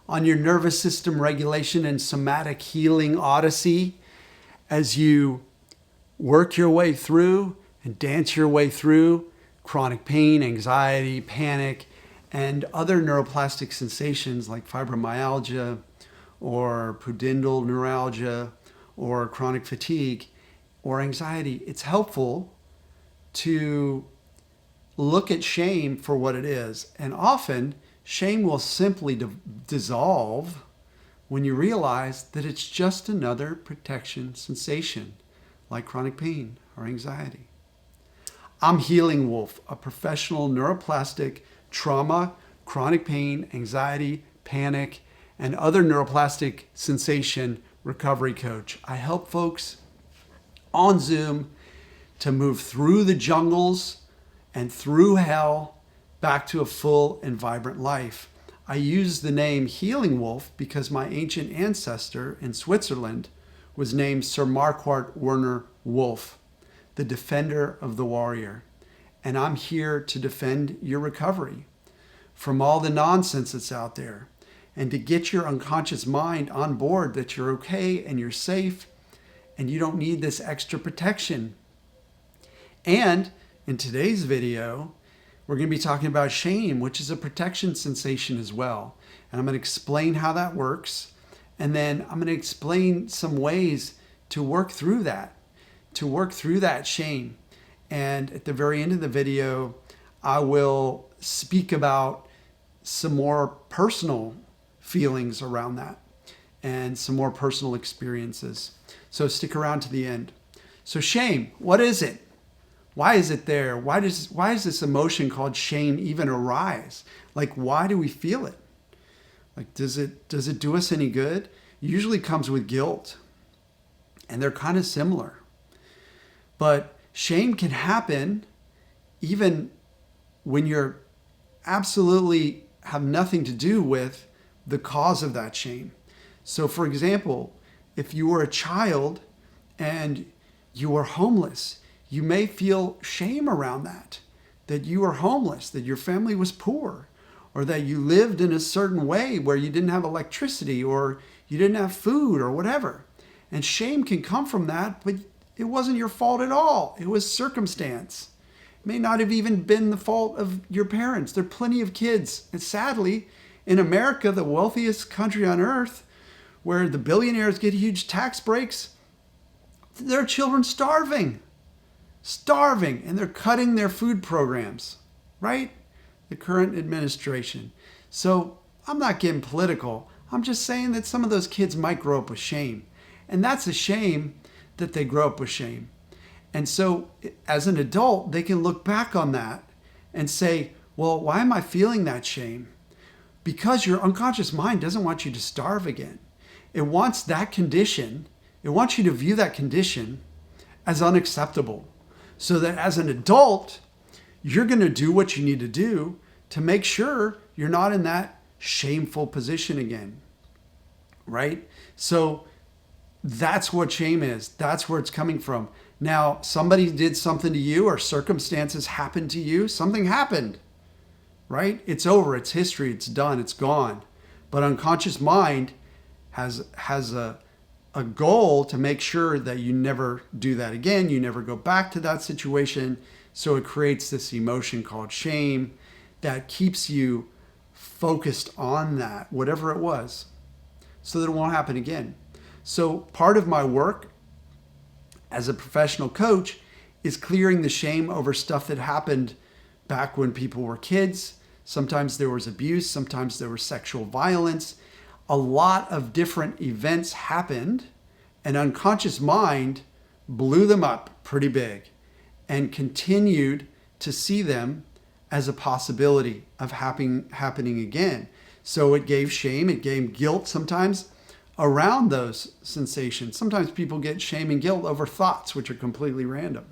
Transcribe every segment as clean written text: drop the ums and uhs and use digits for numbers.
on your nervous system regulation and somatic healing odyssey as you work your way through and dance your way through chronic pain, anxiety, panic, and other neuroplastic sensations like fibromyalgia or pudendal neuralgia or chronic fatigue or anxiety. It's helpful to look at shame for what it is. And often, shame will simply dissolve when you realize that it's just another protection sensation, like chronic pain or anxiety. I'm Healing Wolf, a professional neuroplastic trauma, chronic pain, anxiety, panic, and other neuroplastic sensation recovery coach. I help folks on Zoom to move through the jungles and through hell back to a full and vibrant life. I use the name Healing Wolf because my ancient ancestor in Switzerland was named Sir Marquardt Werner Wolf, the defender of the warrior. And I'm here to defend your recovery from all the nonsense that's out there and to get your unconscious mind on board that you're okay and you're safe and you don't need this extra protection. And in today's video, we're going to be talking about shame, which is a protection sensation as well. And I'm going to explain how that works. And then I'm going to explain some ways to work through that shame. And at the very end of the video, I will speak about some more personal feelings around that and some more personal experiences. So stick around to the end. So shame, what is it? Why is it there? Why is this emotion called shame even arise? Like, why do we feel it? Like, does it do us any good? It usually comes with guilt, and they're kind of similar. But shame can happen even when you're absolutely have nothing to do with the cause of that shame. So for example, if you were a child and you were homeless, you may feel shame around that you were homeless, that your family was poor, or that you lived in a certain way where you didn't have electricity or you didn't have food or whatever. And shame can come from that, but it wasn't your fault at all. It was circumstance. It may not have even been the fault of your parents. There are plenty of kids, and sadly, in America, the wealthiest country on earth, where the billionaires get huge tax breaks, there are children starving, and they're cutting their food programs, right? The current administration. So I'm not getting political. I'm just saying that some of those kids might grow up with shame. And that's a shame that they grow up with shame. And so as an adult, they can look back on that and say, well, why am I feeling that shame? Because your unconscious mind doesn't want you to starve again. It wants that condition. It wants you to view that condition as unacceptable. So that as an adult, you're going to do what you need to do to make sure you're not in that shameful position again, right? So that's what shame is. That's where it's coming from. Now, somebody did something to you or circumstances happened to you. Something happened, right? It's over. It's history. It's done. It's gone. But unconscious mind has a goal to make sure that you never do that again. You never go back to that situation. So it creates this emotion called shame that keeps you focused on that, whatever it was, so that it won't happen again. So part of my work as a professional coach is clearing the shame over stuff that happened back when people were kids. Sometimes there was abuse. Sometimes there was sexual violence. A lot of different events happened, and unconscious mind blew them up pretty big and continued to see them as a possibility of happening again. So it gave shame, it gave guilt sometimes around those sensations. Sometimes people get shame and guilt over thoughts, which are completely random.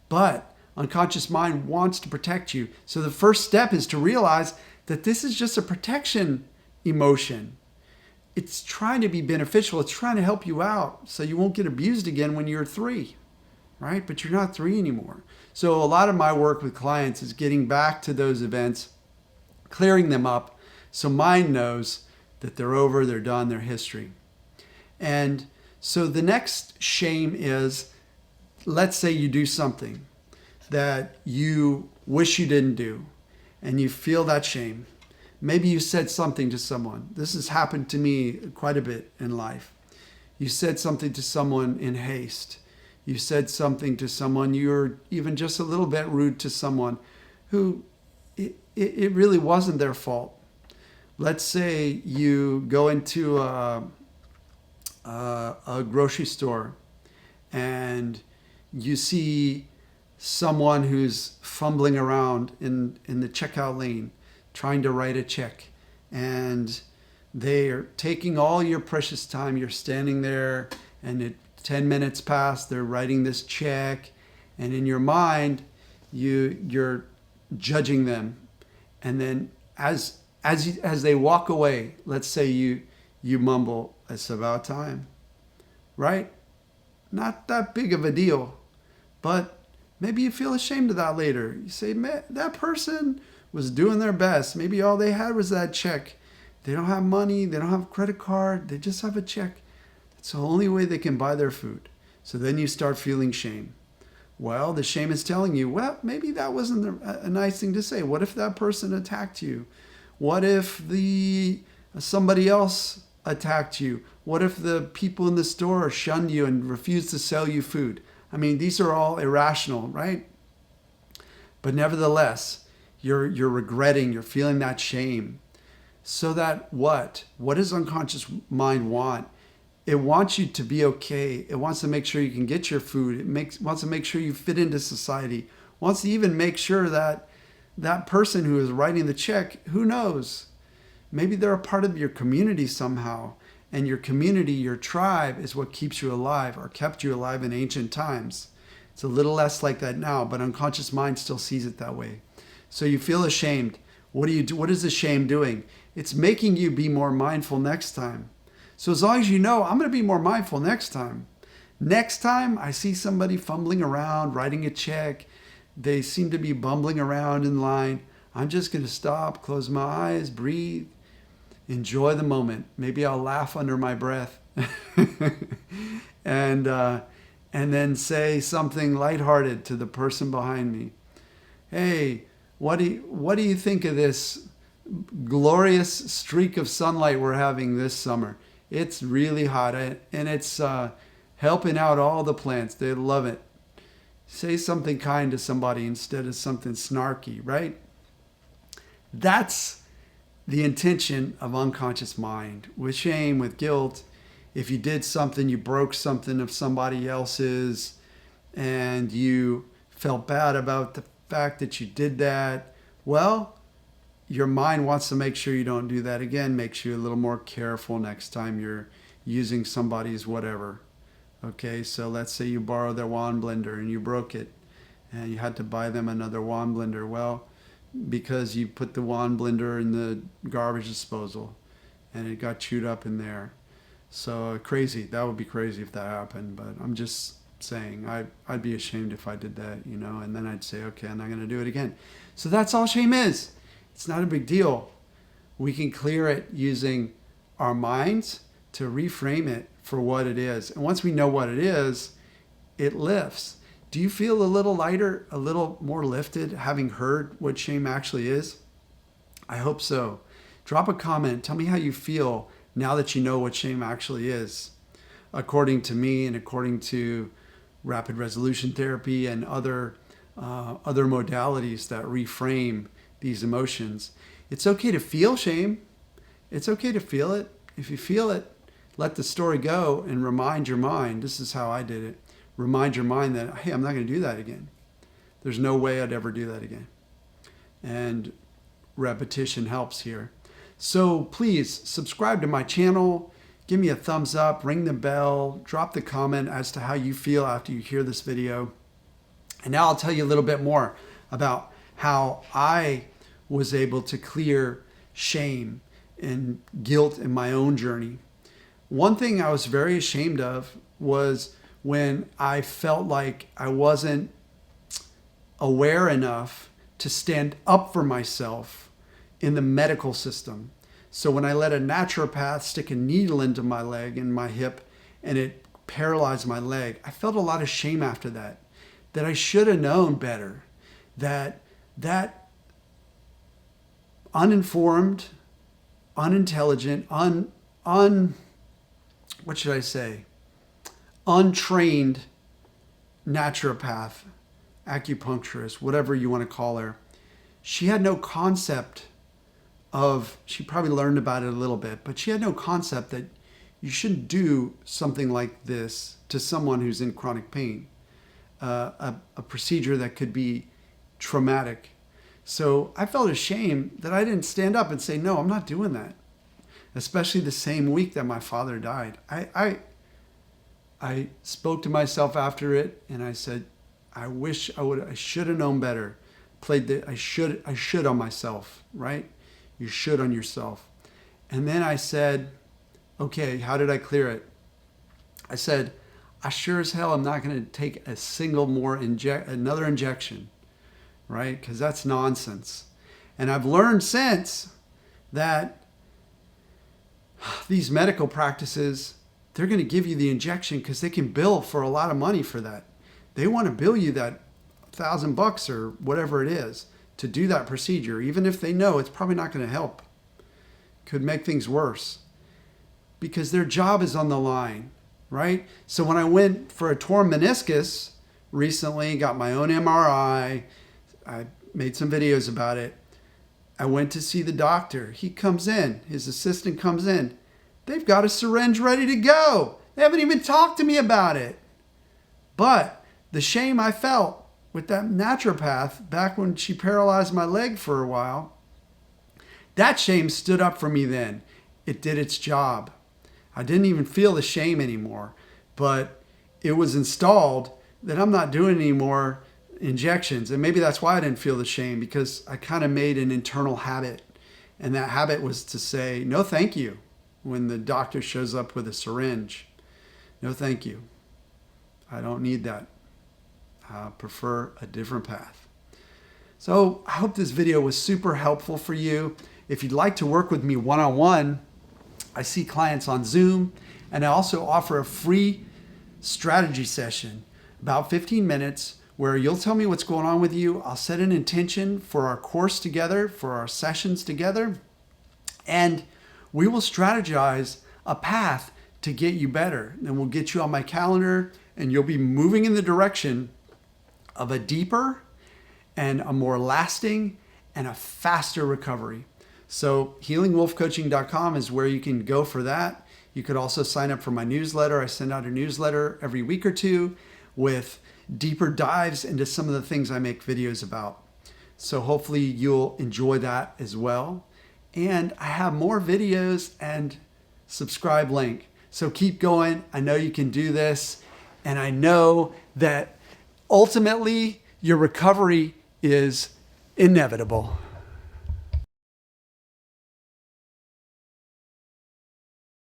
But unconscious mind wants to protect you. So the first step is to realize that this is just a protection emotion. It's trying to be beneficial. It's trying to help you out so you won't get abused again when you're 3, right? But you're not 3 anymore. So a lot of my work with clients is getting back to those events, clearing them up so mind knows that they're over, they're done, they're history. And so the next shame is, let's say you do something that you wish you didn't do, and you feel that shame. Maybe you said something to someone. This has happened to me quite a bit in life. You said something to someone in haste. You said something to someone, you were even just a little bit rude to someone who it really wasn't their fault. Let's say you go into a grocery store and you see someone who's fumbling around in the checkout lane trying to write a check, and they are taking all your precious time. You're standing there and 10 minutes pass, they're writing this check, and in your mind you're judging them. And then as they walk away, let's say you mumble, "It's about time," right? Not that big of a deal, but maybe you feel ashamed of that later. You say, "Man, that person was doing their best. Maybe all they had was that check. They don't have money, they don't have a credit card, they just have a check. It's the only way they can buy their food." So then you start feeling shame. Well, the shame is telling you, well, maybe that wasn't a nice thing to say. What if that person attacked you? What if somebody else attacked you? What if the people in the store shunned you and refused to sell you food? I mean, these are all irrational, right? But nevertheless, you're regretting, you're feeling that shame. So that what? What does unconscious mind want? It wants you to be okay. It wants to make sure you can get your food. It wants to make sure you fit into society. It wants to even make sure that that person who is writing the check, who knows? Maybe they're a part of your community somehow. And your community, your tribe, is what keeps you alive, or kept you alive in ancient times. It's a little less like that now, but unconscious mind still sees it that way. So you feel ashamed. What do you do? What is the shame doing? It's making you be more mindful next time. So as long as you know, I'm going to be more mindful next time. Next time I see somebody fumbling around, writing a check, they seem to be bumbling around in line, I'm just going to stop, close my eyes, breathe, enjoy the moment. Maybe I'll laugh under my breath and then say something lighthearted to the person behind me. "Hey, what do you think of this glorious streak of sunlight we're having this summer? It's really hot, and it's helping out all the plants. They love it." Say something kind to somebody instead of something snarky, right? That's the intention of unconscious mind. With shame, with guilt, if you did something, you broke something of somebody else's, and you felt bad about the fact that you did that, well, your mind wants to make sure you don't do that again, makes you a little more careful next time you're using somebody's whatever. Okay, so let's say you borrowed their wand blender and you broke it, and you had to buy them another wand blender. Well, because you put the wand blender in the garbage disposal and it got chewed up in there. So crazy. That would be crazy if that happened, but I'm just saying I'd be ashamed if I did that, and then I'd say, okay, I'm not going to do it again. So that's all shame is. It's not a big deal. We can clear it using our minds to reframe it for what it is. And once we know what it is, it lifts. Do you feel a little lighter, a little more lifted, having heard what shame actually is? I hope so. Drop a comment. Tell me how you feel now that you know what shame actually is. According to me and according to rapid resolution therapy and other modalities that reframe these emotions, it's okay to feel shame. It's okay to feel it. If you feel it, let the story go and remind your mind. This is how I did it. Remind your mind that, hey, I'm not going to do that again. There's no way I'd ever do that again. And repetition helps here. So please subscribe to my channel. Give me a thumbs up, ring the bell, drop the comment as to how you feel after you hear this video. And now I'll tell you a little bit more about how I was able to clear shame and guilt in my own journey. One thing I was very ashamed of was when I felt like I wasn't aware enough to stand up for myself in the medical system. So when I let a naturopath stick a needle into my leg and my hip and it paralyzed my leg, I felt a lot of shame after that I should have known better, that uninformed, unintelligent, what should I say? Untrained naturopath, acupuncturist, whatever you want to call her. She had no concept of, she probably learned about it a little bit, but she had no concept that you shouldn't do something like this to someone who's in chronic pain, a procedure that could be traumatic. So I felt ashamed that I didn't stand up and say, no, I'm not doing that. Especially the same week that my father died. I spoke to myself after it and I said, I should have known better. I should on myself, right? You should on yourself. And then I said, okay, how did I clear it? I said, I sure as hell am not going to take a single more another injection, right? Because that's nonsense. And I've learned since that these medical practices, they're going to give you the injection because they can bill for a lot of money for that. They want to bill you that $1,000 or whatever it is to do that procedure, even if they know it's probably not going to help. Could make things worse because their job is on the line, right? So when I went for a torn meniscus recently, got my own MRI, I made some videos about it. I went to see the doctor. He comes in, his assistant comes in. They've got a syringe ready to go. They haven't even talked to me about it. But the shame I felt with that naturopath back when she paralyzed my leg for a while, that shame stood up for me then. It did its job. I didn't even feel the shame anymore, but it was installed that I'm not doing any more injections. And maybe that's why I didn't feel the shame, because I kind of made an internal habit. And that habit was to say, no, thank you. When the doctor shows up with a syringe, no, thank you. I don't need that. I prefer a different path. So I hope this video was super helpful for you. If you'd like to work with me one-on-one, I see clients on Zoom, and I also offer a free strategy session, about 15 minutes, where you'll tell me what's going on with you. I'll set an intention for our course together, for our sessions together, and we will strategize a path to get you better. And we'll get you on my calendar, and you'll be moving in the direction of a deeper and a more lasting and a faster recovery. So healingwolfcoaching.com is where you can go for that. You could also sign up for my newsletter. I send out a newsletter every week or two with deeper dives into some of the things I make videos about. So hopefully you'll enjoy that as well. And I have more videos and subscribe link. So keep going. I know you can do this. And I know that ultimately your recovery is inevitable.